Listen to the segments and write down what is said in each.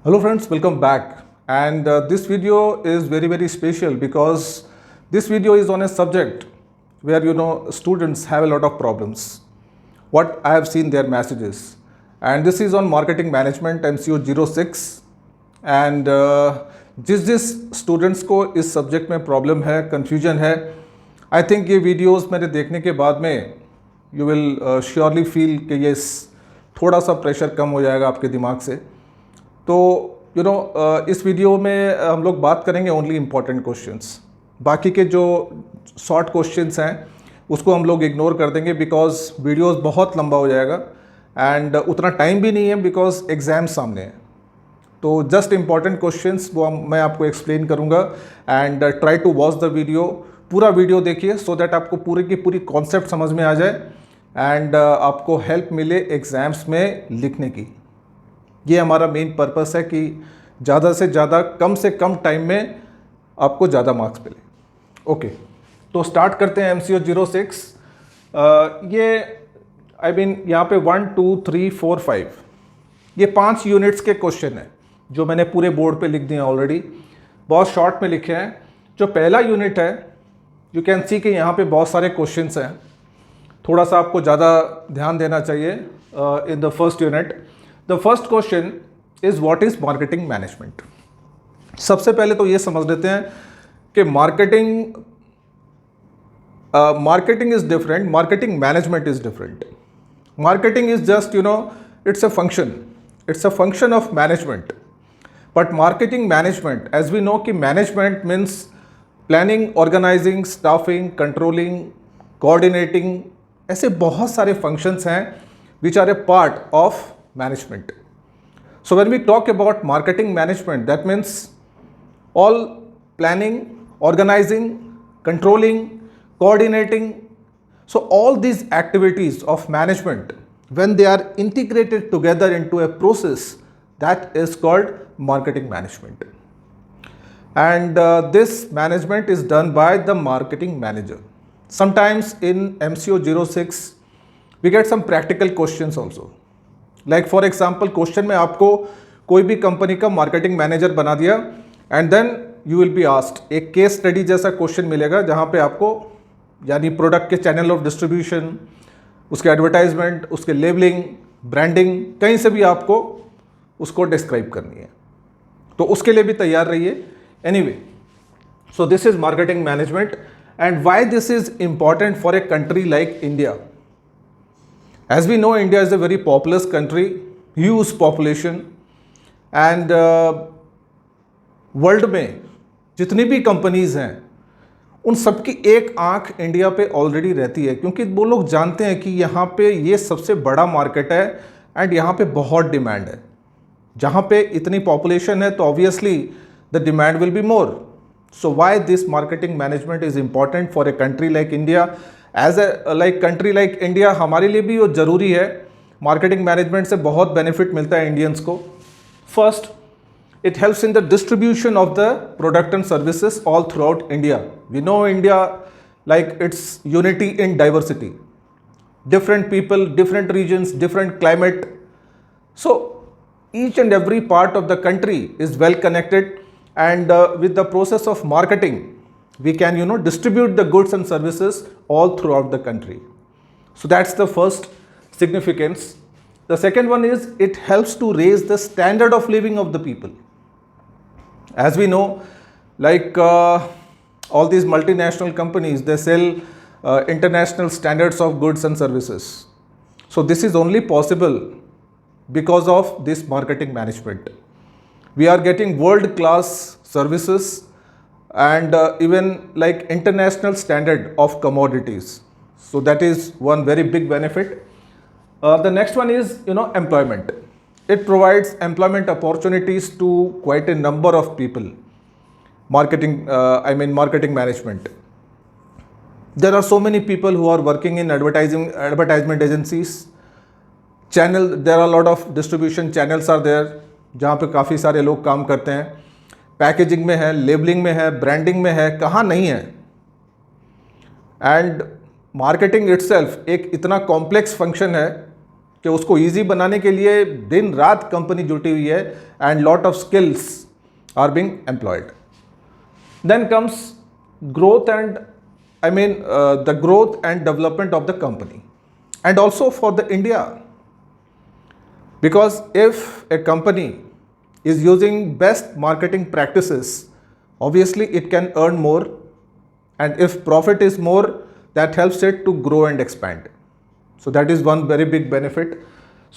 Hello friends, welcome back. And this video is very special because this video is on a subject where students have a lot of problems. What I have seen their messages, and this is on marketing management MCO 06. And जिस students को इस subject में problem है, confusion है, I think ये videos मेरे देखने के बाद में यू विल श्योरली फील कि ये थोड़ा सा प्रेशर कम हो जाएगा आपके दिमाग से. तो इस वीडियो में हम लोग बात करेंगे ओनली इम्पॉर्टेंट क्वेश्चंस. बाकी के जो शॉर्ट क्वेश्चंस हैं उसको हम लोग इग्नोर कर देंगे बिकॉज वीडियोस बहुत लंबा हो जाएगा एंड उतना टाइम भी नहीं है बिकॉज एग्ज़ाम सामने है. तो जस्ट इम्पॉर्टेंट क्वेश्चंस वो मैं आपको एक्सप्लेन करूँगा and try to watch the video. पूरा वीडियो देखिए सो दैट आपको पूरी की पूरी कॉन्सेप्ट समझ में आ जाए एंड आपको हेल्प मिले एग्ज़ाम्स में लिखने की. ये हमारा मेन पर्पस है कि ज़्यादा से ज़्यादा कम से कम टाइम में आपको ज़्यादा मार्क्स मिले. ओके, तो स्टार्ट करते हैं MCO 06. ये यहाँ पे 1 2 3 4 5 ये 5 यूनिट्स के क्वेश्चन हैं जो मैंने पूरे बोर्ड पे लिख दिए हैं ऑलरेडी. बहुत शॉर्ट में लिखे हैं. जो पहला यूनिट है यू कैन सी कि यहाँ पे बहुत सारे क्वेश्चंस हैं. थोड़ा सा आपको ज़्यादा ध्यान देना चाहिए in the first unit. The first question is what is marketing management. सबसे पहले तो ये समझ लेते हैं कि marketing is different, marketing management is different. Marketing is just it's a function of management. But marketing management, as we know कि management means planning, organizing, staffing, controlling, coordinating. ऐसे बहुत सारे functions हैं which are a part of management. So when we talk about marketing management, that means all planning, organizing, controlling, coordinating. So all these activities of management, when they are integrated together into a process, that is called marketing management. And this management is done by the marketing manager. Sometimes in MCO 06 we get some practical questions also. Like for example, question में आपको कोई भी company का marketing manager बना दिया and then you will be asked एक case study जैसा question मिलेगा जहाँ पे आपको यानी प्रोडक्ट के चैनल ऑफ डिस्ट्रीब्यूशन, उसके एडवर्टाइजमेंट, उसके लेबलिंग, ब्रांडिंग, कहीं से भी आपको उसको डिस्क्राइब करनी है. तो उसके लिए भी तैयार रहिए. Anyway, so this is marketing management and why this is important for a country like India. As we know, India is a very populous country, huge population, and world में जितनी भी कंपनीज़ हैं उन सबकी एक आंख इंडिया पे already रहती है क्योंकि वो लोग जानते हैं कि यहाँ पे ये सबसे बड़ा मार्केट है एंड यहाँ पे बहुत डिमांड है. जहाँ पे इतनी पॉपुलेशन है तो obviously the demand will be more. So why this marketing management is important for a country like India. As a country like India हमारे लिए भी वो ज़रूरी है. मार्केटिंग मैनेजमेंट से बहुत बेनिफिट मिलता है इंडियंस को. First, it helps in the distribution of the product and services all throughout India. We know India like it's unity in diversity. Different people, different regions, different climate. So each and every part of the country is well connected and with the process of marketing, we can distribute the goods and services all throughout the country. So that's the first significance. The second one is it helps to raise the standard of living of the people. As we know, like all these multinational companies, they sell international standards of goods and services. So this is only possible because of this marketing management. We are getting world-class services and even like international standard of commodities. So that is one very big benefit. The next one is employment. It provides employment opportunities to quite a number of people. Marketing management. There are so many people who are working in advertisement agencies. There are a lot of distribution channels are there जहाँ पे काफ़ी सारे लोग काम करते हैं. Packaging में है, लेबलिंग में है, ब्रांडिंग में है, कहाँ नहीं है. एंड मार्केटिंग इटसेल्फ एक इतना कॉम्प्लेक्स फंक्शन है कि उसको ईजी बनाने के लिए दिन रात कंपनी जुटी हुई है and lot of skills are being employed. Then comes growth and the growth and development of the company, and also for the India, because if a company is using best marketing practices, obviously it can earn more, and if profit is more, that helps it to grow and expand. So that is one very big benefit.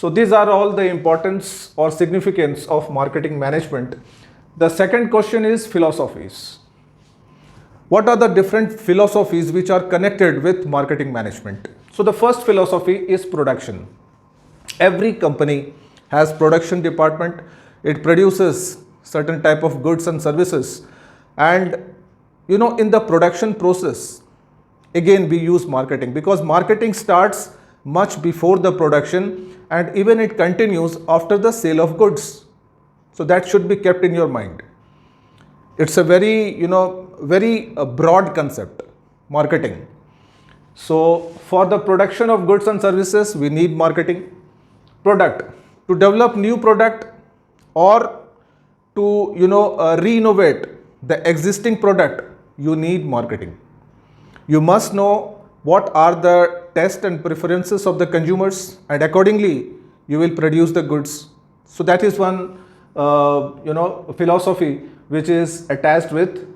So these are all the importance or significance of marketing management. The second question is philosophies. What are the different philosophies which are connected with marketing management? So the first philosophy is production. Every company has production department. It produces certain type of goods and services, and in the production process, again we use marketing, because marketing starts much before the production and even it continues after the sale of goods. So that should be kept in your mind. It's a very broad concept, marketing. So for the production of goods and services, we need marketing. Product, to develop new product or to re-innovate the existing product, you need marketing. You must know what are the tastes and preferences of the consumers, and accordingly you will produce the goods. So that is one philosophy which is attached with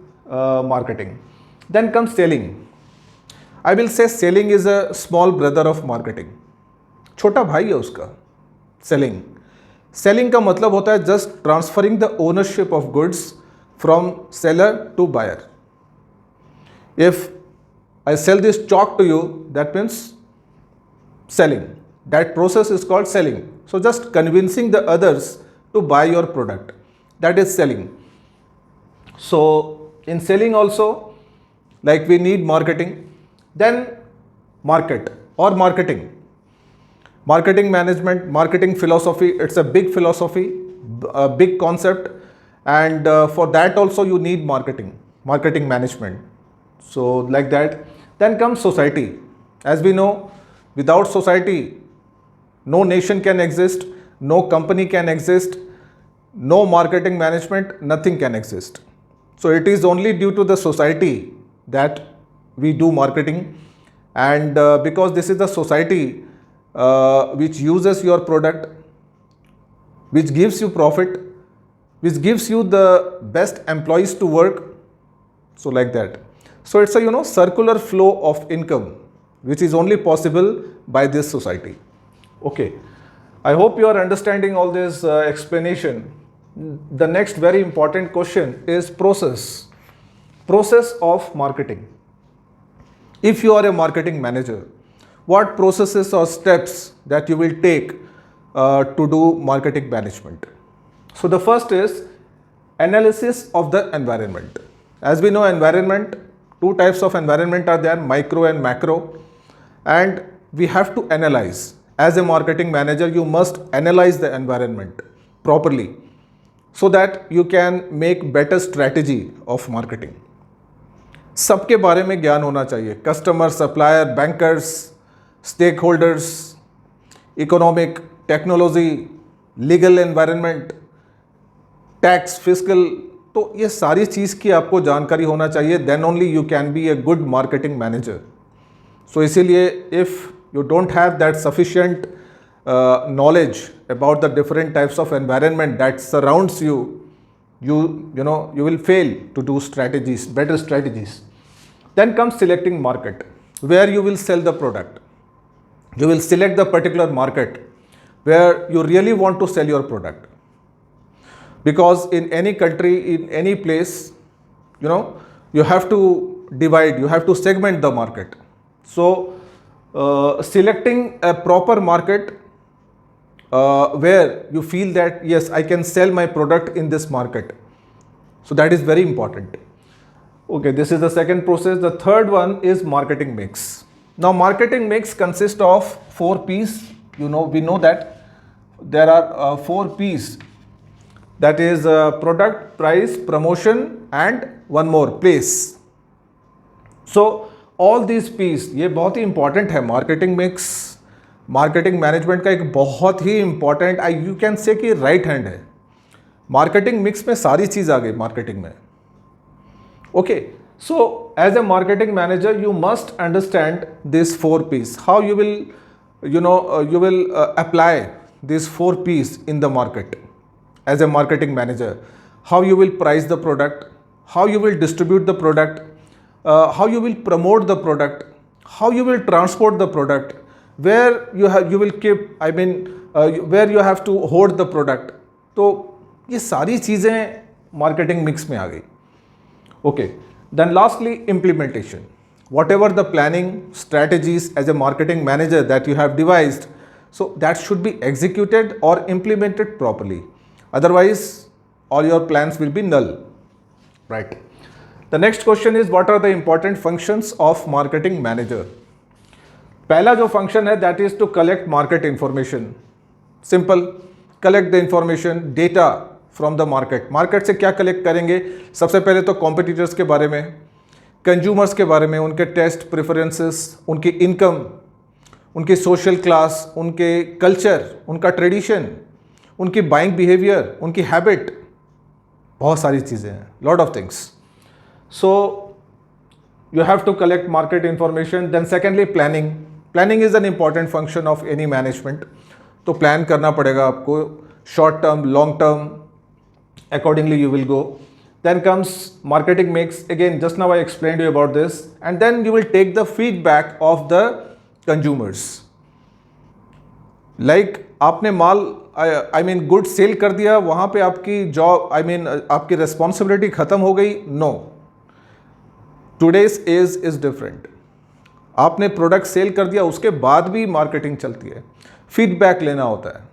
marketing. Then comes selling. I will say selling is a small brother of marketing. छोटा भाई है उसका selling. Selling का मतलब होता है just transferring the ownership of goods from seller to buyer. If I sell this chalk to you, that means selling. That process is called selling. So just convincing the others to buy your product, that is selling. So in selling also, like, we need marketing. Then market or marketing management, marketing philosophy, it's a big philosophy, a big concept, and for that also you need marketing management. So like that. Then comes society. As we know, without society no nation can exist, no company can exist, no marketing management, nothing can exist. So it is only due to the society that we do marketing, and because this is the society which uses your product, which gives you profit, which gives you the best employees to work. So like that. So it's a circular flow of income which is only possible by this society. Okay, I hope you are understanding all this explanation. The next very important question is process of marketing. If you are a marketing manager, what processes or steps that you will take to do marketing management? So the first is analysis of the environment. As we know, environment, two types of environment are there, micro and macro, and we have to analyze. As a marketing manager, you must analyze the environment properly so that you can make better strategy of marketing. सबके बारे में ज्ञान होना चाहिए, customer, supplier, bankers, stakeholders, economic, technology, legal environment, tax, physical, तो ये सारी चीज़ की आपको जानकारी होना चाहिए. Then only you can be a good marketing manager. So इसीलिए if you don't have that sufficient knowledge about the different types of environment that surrounds you, you will fail to do strategies, better strategies. Then comes selecting market, where you will sell the product. You will select the particular market where you really want to sell your product, because in any country, in any place, you have to divide, you have to segment the market. So selecting a proper market where you feel that yes, I can sell my product in this market. So that is very important. Okay, this is the second process. The third one is marketing mix. Now marketing mix consists of 4 P's. We know that there are 4 P's. That is product, price, promotion, and one more, place. So all these P's, ये बहुत ही important है. Marketing mix, marketing management का एक बहुत ही important, I you can say कि right hand है। मार्केटिंग मिक्स में सारी चीज़ आ गई मार्केटिंग में। Okay, so as a marketing manager you must understand this 4 P's, how you will you will apply these 4 P's in the market as a marketing manager. How you will price the product, how you will distribute the product, how you will promote the product, how you will transport the product, where you will keep, where you have to hoard the product. तो ये सारी चीज़ें marketing mix में आ गई। Okay, then lastly implementation. Whatever the planning strategies as a marketing manager that you have devised, so that should be executed or implemented properly. Otherwise, all your plans will be null. Right. The next question is, what are the important functions of marketing manager? पहला जो function है that is to collect market information. Simple. Collect the information, data from the market. Market से क्या collect करेंगे? सबसे पहले तो competitors के बारे में, कंज्यूमर्स के बारे में, उनके टेस्ट प्रेफरेंसेस, उनकी इनकम, उनकी सोशल क्लास, उनके कल्चर, उनका ट्रेडिशन, उनकी बाइंग बिहेवियर, उनकी हैबिट, बहुत सारी चीज़ें हैं, lot of things. So you have to collect market information. Then secondly planning. Planning is an important function of any management. तो प्लान करना पड़ेगा आपको, short term, long term, accordingly you will go. Then comes marketing mix. Again, just now I explained you about this, and then you will take the feedback of the consumers. Like आपने माल good cell कर दिया, वहाँ पे आपकी job आपकी responsibility खत्म हो गई? No, today's age is different. आपने प्रोडक्ट सेल कर दिया, उसके बाद भी मार्केटिंग चलती है, फीडबैक लेना होता है,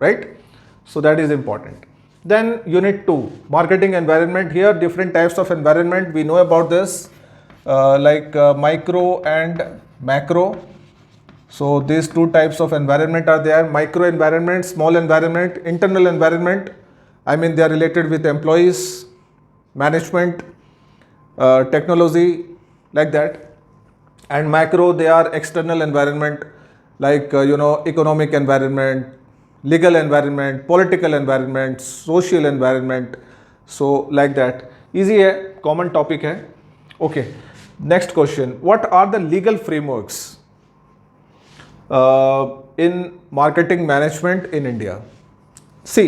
right? So that is important. Then unit 2, marketing environment. Here different types of environment, we know about this, like micro and macro. So these two types of environment are there. Micro environment, small environment, internal environment, they are related with employees, management, technology, like that. And macro, they are external environment, like economic environment, legal environment, political environment, social environment. So like that. Easy है, common topic है. Okay, next question. What are the legal frameworks in marketing management in India? See,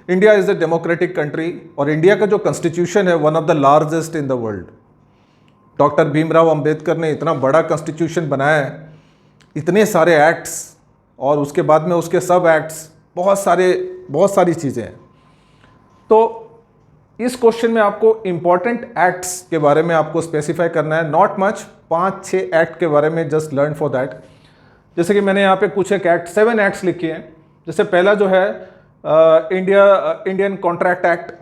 India is a democratic country और India का जो constitution है one of the largest in the world. Doctor Bhimrao Ambedkar ने इतना बड़ा constitution बनाया है, इतने सारे acts और उसके बाद में उसके सब acts, बहुत सारी चीज़ें हैं. तो इस क्वेश्चन में आपको इंपॉर्टेंट एक्ट्स के बारे में आपको स्पेसिफाई करना है, नॉट मच, 5-6 एक्ट के बारे में, जस्ट लर्न फॉर दैट. जैसे कि मैंने यहाँ पे कुछ एक एक्ट, 7 एक्ट्स लिखे हैं. जैसे पहला जो है इंडियन कॉन्ट्रैक्ट एक्ट,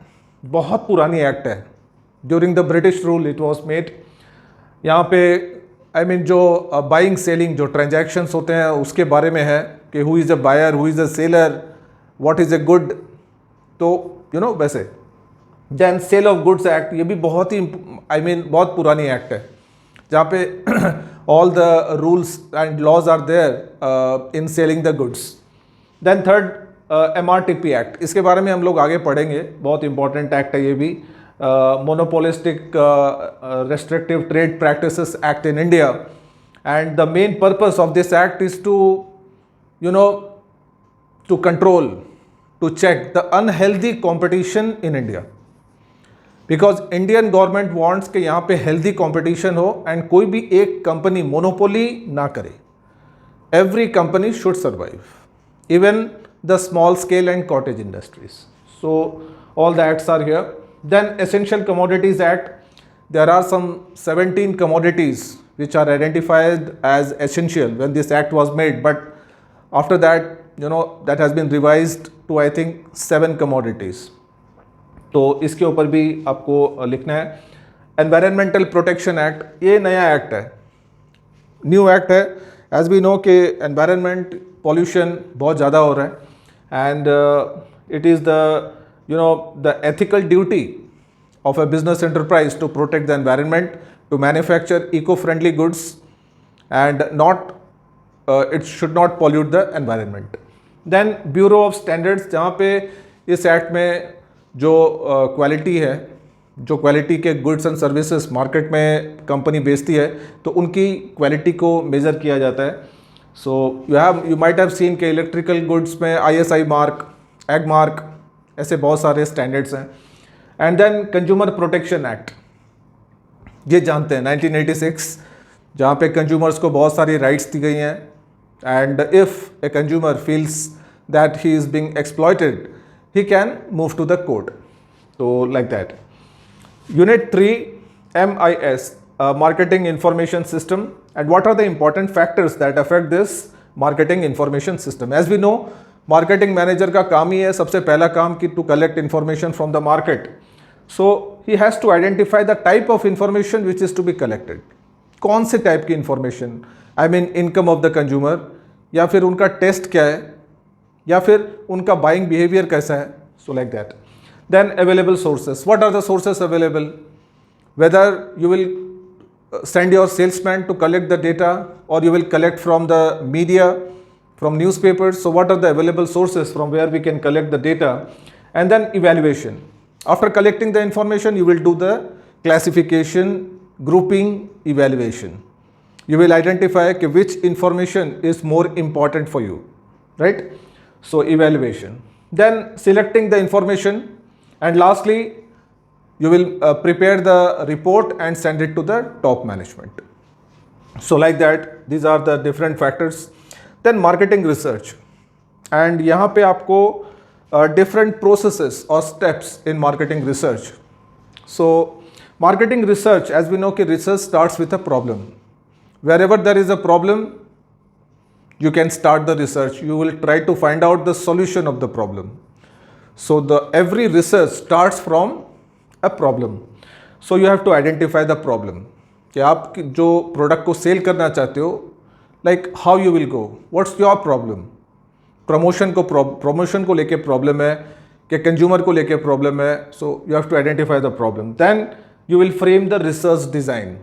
बहुत पुरानी एक्ट है, during the British rule it was made. यहाँ पे जो बाइंग सेलिंग जो ट्रांजैक्शंस होते हैं उसके बारे में है कि who is a buyer, who is a seller, what is a good. तो वैसे then sale of goods act, ये भी बहुत ही बहुत पुरानी एक्ट है, जहाँ पे all the rules and laws are there in selling the goods. Then third MRTP act, इसके बारे में हम लोग आगे पढ़ेंगे, बहुत इंपॉर्टेंट एक्ट है ये भी. Monopolistic restrictive trade practices act in India, and the main purpose of this act is to control, to check the unhealthy competition in India, because Indian government wants कि यहाँ पे healthy competition हो and कोई भी एक company monopoly ना करे. Every company should survive, even the small scale and cottage industries. So all the acts are here. Then Essential Commodities Act, there are some 17 commodities which are identified as essential when this act was made, but after that that has been revised to I think 7 commodities. तो इसके ऊपर भी आपको लिखना है. Environmental Protection Act, ये नया act है, न्यू एक्ट है. एज वी नो कि एनवायरनमेंट पॉल्यूशन बहुत ज़्यादा हो रहा है, and it is the ethical duty of a business enterprise to protect the environment, to manufacture eco-friendly goods and not it should not pollute the environment. Then Bureau of Standards, जहाँ पे इस act में जो quality है, जो quality के goods and services market में company बेचती है, तो उनकी क्वालिटी को मेज़र किया जाता है. So you might have seen के इलेक्ट्रिकल गुड्स में ISI मार्क, एग मार्क, ऐसे बहुत सारे स्टैंडर्ड्स हैं. And then consumer protection act, ये जानते हैं 1986, जहाँ पे कंज्यूमर्स को बहुत सारी राइट्स दी गई हैं. And if a consumer feels that he is being exploited, he can move to the court. So like that. Unit 3, MIS, Marketing Information System. And what are the important factors that affect this Marketing Information System? As we know, marketing manager का काम ही है सबसे पहला काम कि to collect information from the market. So he has to identify the type of information which is to be collected. कौन से type की information? I mean income of the consumer, या फिर उनका टेस्ट क्या है, या फिर उनका बाइंग बिहेवियर कैसा है. So like that. Then available sources. What are the sources available? Whether you will send your salesman to collect the data, or you will collect from the media, from newspapers. So what are the available sources from where we can collect the data? And then evaluation. After collecting the information, you will do the classification, grouping, evaluation. You will identify which information is more important for you, right? So evaluation. Then selecting the information, and lastly you will prepare the report and send it to the top management. So like that, these are the different factors. Then marketing research, and यहाँ पे आपको different processes or steps in marketing research. So marketing research, as we know कि research starts with a problem. Wherever there is a problem, you can start the research. You will try to find out the solution of the problem. So every research starts from a problem. So you have to identify the problem. कि आप जो product को cell करना चाहते हो, like how you will go, what's your problem? Promotion को लेके problem है कि कंज्यूमर को लेके प्रॉब्लम है. So you have to identify the problem. Then you will frame the research design.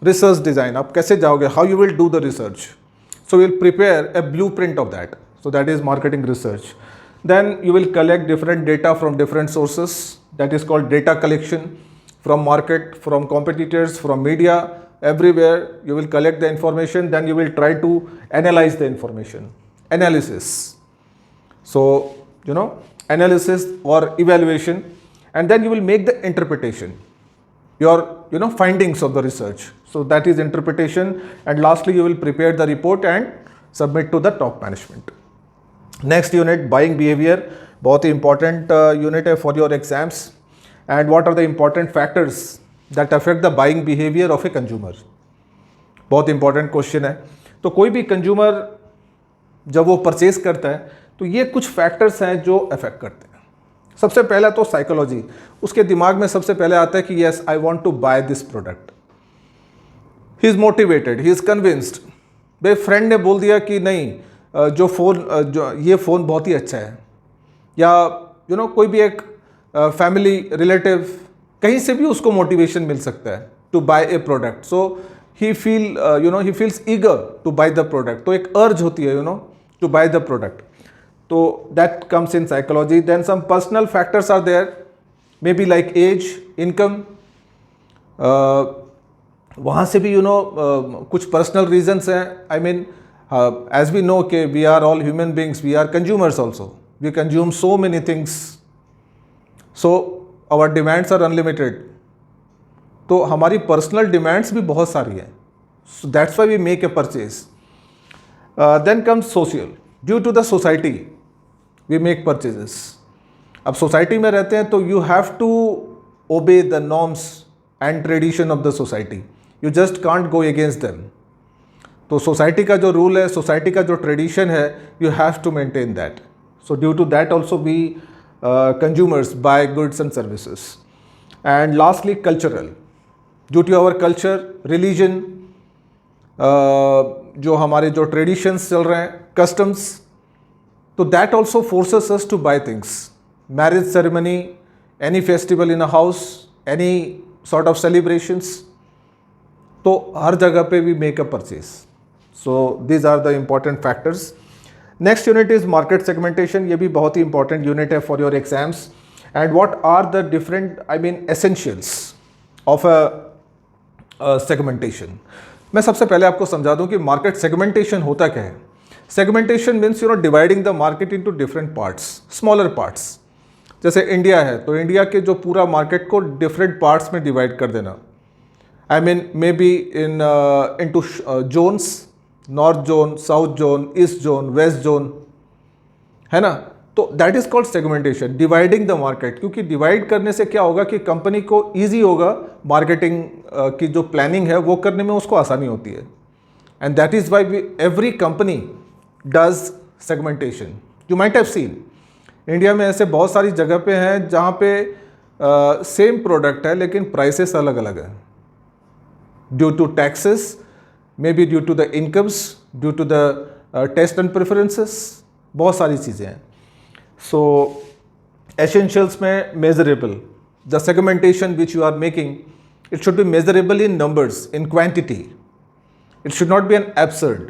Research design, आप कैसे जाओगे? How you will do the research? So we'll prepare a blueprint of that. So that is marketing research. Then you will collect different data from different sources. That is called data collection, from market, from competitors, from media, everywhere. You will collect the information. Then you will try to analyze the information. Analysis. So, analysis or evaluation. And then you will make the interpretation. Your, findings of the research. So that is interpretation. And lastly, you will prepare the report and submit to the top management. Next unit, buying behavior. बहुत ही important unit है for your exams. And what are the important factors that affect the buying behavior of a consumer? बहुत important question है. तो कोई भी consumer जब वो परचेज करता है, तो ये कुछ फैक्टर्स हैं जो अफेक्ट करते हैं. सबसे पहला तो साइकोलॉजी. उसके दिमाग में सबसे पहले आता है कि yes, I want to buy this product. He is motivated, he is convinced. भाई फ्रेंड ने बोल दिया कि नहीं, ये फ़ोन बहुत ही अच्छा है, या कोई भी एक फैमिली रिलेटिव कहीं से भी उसको मोटिवेशन मिल सकता है to buy a product. So he feels eager to buy the product. तो एक अर्ज होती है टू बाय द प्रोडक्ट. तो that comes in psychology. Then some personal factors are there, may be like age, income. वहाँ से भी कुछ personal reasons हैं. I mean as we know कि we are all human beings, we are consumers also. We consume so many things. So our demands are unlimited. तो हमारी personal demands भी बहुत सारी हैं. So that's why we make a purchase. Then comes social. Due to the society, we make purchases. अब society में रहते हैं तो you have to obey the norms and tradition of the society. You just can't go against them. तो society का जो rule है, society का जो ट्रेडिशन है, you have to maintain that. So due to that also we consumers buy goods and services. And lastly cultural. Due to our culture, religion, जो हमारे जो ट्रेडिशंस चल रहे हैं, कस्टम्स, तो that also forces us to buy things. Marriage ceremony, any festival in a house, any sort of celebrations, तो हर जगह पे we make a purchase. So these are the important factors. Next unit is market segmentation. ये भी बहुत ही important unit है for your exams. And what are the different essentials of a segmentation. मैं सबसे पहले आपको समझा दूं कि मार्केट सेगमेंटेशन होता क्या है. Segmentation means dividing the market into different parts, smaller parts. जैसे इंडिया है तो इंडिया के जो पूरा मार्केट को डिफरेंट पार्ट्स में डिवाइड कर देना. May be into zones, north zone, south zone, east zone, west zone, है ना. तो that is called segmentation, dividing the market. क्योंकि डिवाइड करने से क्या होगा कि कंपनी को ईजी होगा मार्केटिंग की जो प्लानिंग है वो करने में उसको आसानी होती है. And that is why every company does segmentation. You might have seen India में ऐसे बहुत सारी जगह पे हैं जहाँ पे सेम प्रोडक्ट है लेकिन प्राइसेस अलग अलग है. Due to taxes, may be due to the incomes, due to the taste and preferences, बहुत सारी चीज़ें हैं. सो एसेंशियल्स में measurable, the segmentation which you are making, it should be measurable in numbers, in quantity. It should not be an absurd.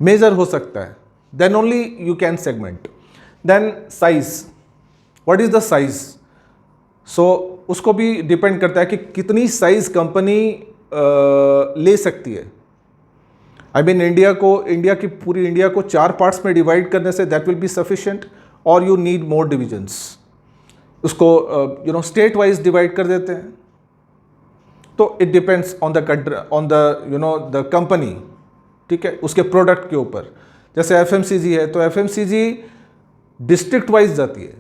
Measure हो सकता है, then only you can segment. Then size, what is the size. So उसको भी depend करता है कि कितनी size company ले सकती है. इंडिया की पूरी इंडिया को 4 पार्ट्स में डिवाइड करने say that will be sufficient, और यू नीड मोर डिविजन्स. उसको स्टेट वाइज डिवाइड कर देते हैं. तो it depends on the country, on the company. ठीक है, उसके प्रोडक्ट के ऊपर. जैसे एफएमसीजी है तो एफएमसीजी डिस्ट्रिक्ट वाइज जाती है,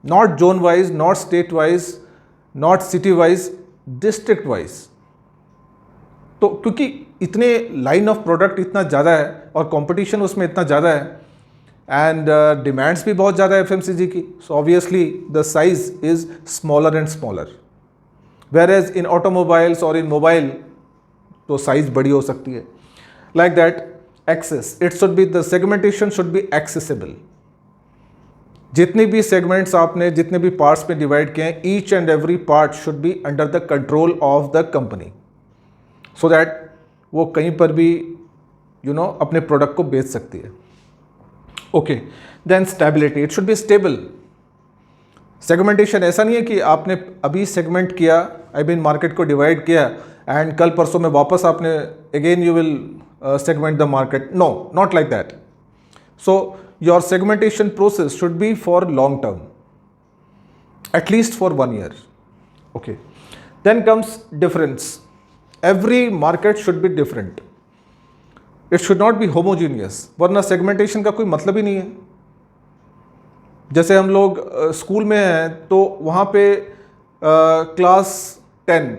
not zone wise, not state wise, not city wise, district wise. तो क्योंकि इतने लाइन ऑफ प्रोडक्ट इतना ज़्यादा है और कंपटीशन उसमें इतना ज़्यादा है, एंड डिमांड्स भी बहुत ज़्यादा है एफएमसीजी की, so obviously the size is smaller and smaller. Whereas in automobiles और इन मोबाइल तो साइज बड़ी हो सकती है. Like that access, it should be, the segmentation should be accessible. जितनी भी सेगमेंट्स आपने जितने भी पार्ट्स में डिवाइड किए हैं, each and every part should be under the control of the company, so that वो कहीं पर भी अपने प्रोडक्ट को बेच सकती है. Okay, then stability, it should be stable. Segmentation ऐसा नहीं है कि आपने अभी सेगमेंट किया, मार्केट को डिवाइड किया एंड कल परसों में वापस आपने again you will segment the market. No, not like that. So your segmentation process should be for long term, at least for 1 year. Okay, then comes difference. Every market should be different. It should not be homogeneous, वरना segmentation का कोई मतलब ही नहीं है. जैसे हम लोग school में हैं तो वहाँ पे क्लास 10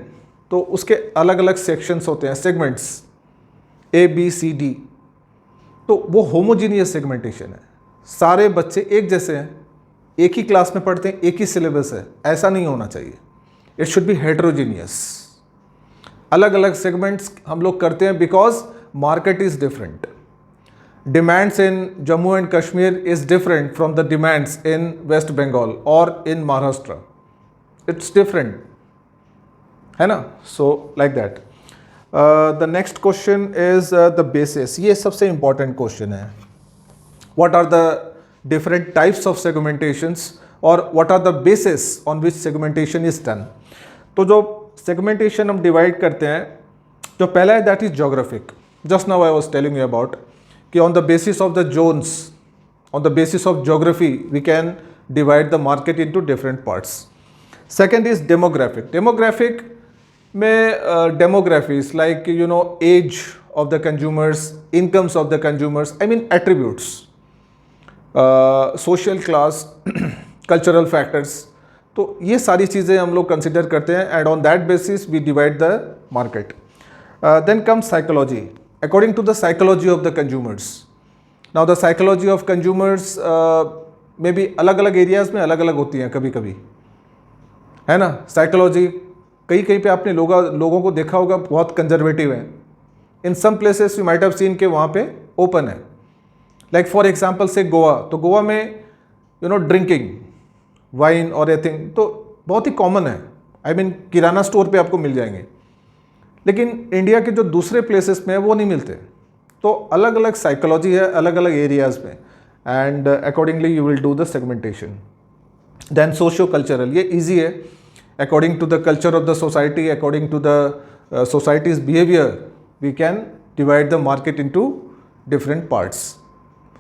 तो उसके अलग अलग सेक्शंस होते हैं, segments A, B, C, D. तो वो होमोजीनियस सेगमेंटेशन है. सारे बच्चे एक जैसे हैं, एक ही क्लास में पढ़ते हैं, एक ही सिलेबस है. ऐसा नहीं होना चाहिए. It should be heterogeneous. अलग अलग सेगमेंट्स हम लोग करते हैं because market is different. Demands in Jammu and Kashmir is different from the demands in West Bengal और इन महाराष्ट्र. इट्स डिफरेंट, है ना. So like that. The next question is the basis. ये सबसे इंपॉर्टेंट क्वेश्चन है. What are the different types of segmentations और what are the basis on which segmentation is done. तो जो segmentation हम divide करते हैं, जो पहला है that is geographic. Just now I was telling you about कि on the basis of the zones, on the basis of geography we can divide the market into different parts. Second is demographic. Demographic में demographics like age of the consumers, incomes of the consumers, attributes, social class, cultural factors. तो ये सारी चीज़ें हम लोग consider करते हैं and on that basis we divide the market. Then comes psychology. According to the psychology of the consumers. Now the psychology of consumers में भी अलग अलग एरियाज़ में अलग अलग होती हैं कभी कभी, है ना. साइकोलॉजी कहीं कहीं पे आपने लोगों को देखा होगा बहुत कंजर्वेटिव है. In some places you might have seen के वहाँ पे ओपन है. लाइक फॉर एग्जांपल से गोवा. तो गोवा में ड्रिंकिंग, वाइन और एथिंग तो बहुत ही कॉमन है. किराना स्टोर पे आपको मिल जाएंगे. लेकिन इंडिया के जो दूसरे प्लेसेस में है वो नहीं मिलते। तो अलग अलग साइकोलॉजी है अलग अलग एरियाज़ में, and accordingly you will do the segmentation. Then socio cultural, ये ईजी है। According to the culture of the society, according to the society's behaviour, we can divide the market into different parts.